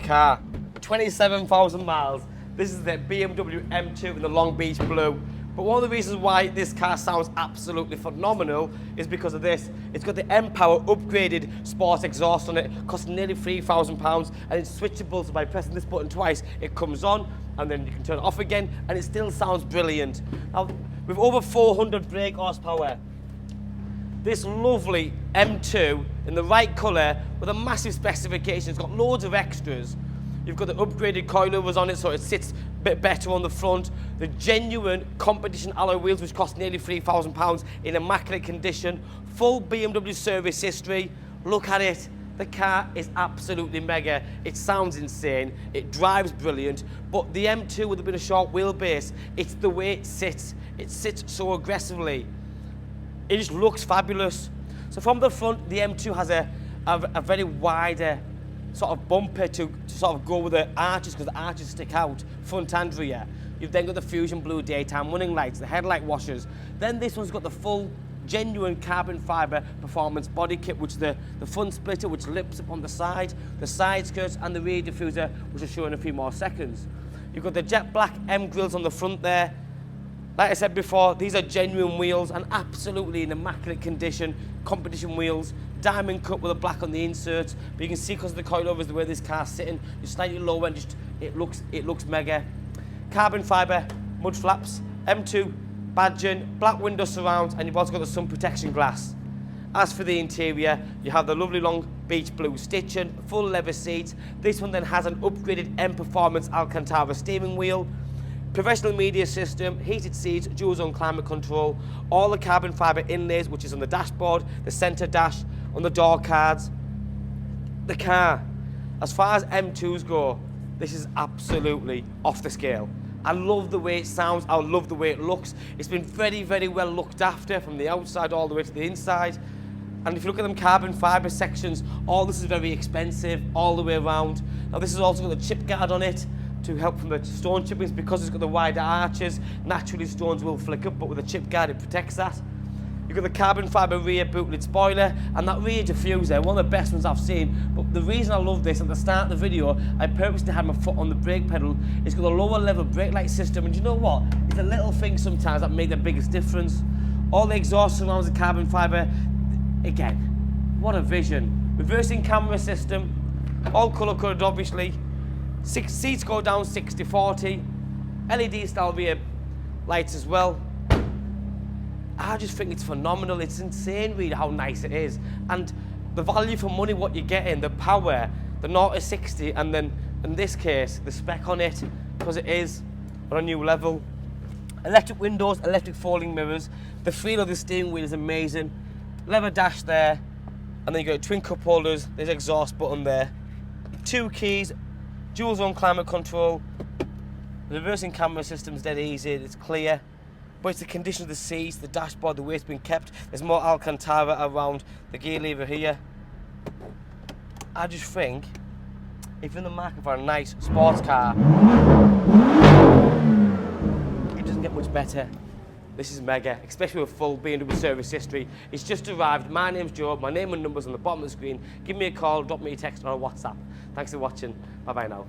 car. 27,000 miles. This is the BMW M2 in the Long Beach Blue. But one of the reasons why this car sounds absolutely phenomenal is because of this. It's got the M-Power upgraded sports exhaust on it, costs nearly £3,000, and it's switchable, so by pressing this button twice, it comes on, and then you can turn it off again, and it still sounds brilliant. Now, with over 400 brake horsepower, this lovely M2 in the right colour with a massive specification, it's got loads of extras. You've got the upgraded coilovers on it, so it sits a bit better on the front. The genuine competition alloy wheels, which cost nearly £3,000 in immaculate condition. Full BMW service history. Look at it. The car is absolutely mega. It sounds insane. It drives brilliant. But the M2 with a bit of short wheelbase, it's the way it sits. It sits so aggressively. It just looks fabulous. So from the front, the M2 has a very wider sort of bumper to sort of go with the arches, because the arches stick out front and rear. You've then got the Fusion Blue daytime running lights, the headlight washers. Then this one's got the full genuine carbon fibre performance body kit, which is the front splitter, which lips up on the side skirts, and the rear diffuser, which I'll show in a few more seconds. You've got the jet black M grills on the front there. Like I said before, these are genuine wheels and absolutely in immaculate condition, competition wheels. Diamond cut with a black on the inserts, but you can see because of the coilovers, the way this car's sitting, just slightly lower and just it looks mega. Carbon fibre mud flaps, M2 badging, black window surrounds, and you've also got the sun protection glass. As for the interior, you have the lovely Long Beach Blue stitching, full leather seats. This one then has an upgraded M Performance Alcantara steering wheel, professional media system, heated seats, dual zone climate control, all the carbon fibre inlays, which is on the dashboard, the centre dash, on the door cards. The car, as far as M2s go, this is absolutely off the scale. I love the way it sounds, I love the way it looks. It's been very, very well looked after from the outside all the way to the inside. And if you look at them carbon fibre sections, all this is very expensive all the way around. Now this has also got the chip guard on it to help from the stone chippings, because it's got the wider arches. Naturally stones will flick up, but with a chip guard it protects that. You've got the carbon fibre rear boot lid spoiler and that rear diffuser, one of the best ones I've seen. But the reason I love this, at the start of the video, I purposely had my foot on the brake pedal. It's got a lower level brake light system, and you know what? It's a little thing sometimes that make the biggest difference. All the exhaust surrounds the carbon fibre. Again, what a vision. Reversing camera system, all colour coded obviously. Seats go down 60/40. LED style rear lights as well. I just think it's phenomenal. It's insane really how nice it is. And the value for money, what you're getting, the power, the 0 to 60, and then in this case, the spec on it, because it is on a new level. Electric windows, electric folding mirrors. The feel of the steering wheel is amazing. Leather dash there. And then you got twin cup holders. There's exhaust button there. 2 keys, dual zone climate control. The reversing camera system's dead easy, it's clear. But it's the condition of the seats, the dashboard, the way it's been kept. There's more Alcantara around the gear lever here. I just think, if you're in the market for a nice sports car, it doesn't get much better. This is mega, especially with full BMW service history. It's just arrived. My name's Joe. My name and number's on the bottom of the screen. Give me a call, drop me a text or a WhatsApp. Thanks for watching. Bye-bye now.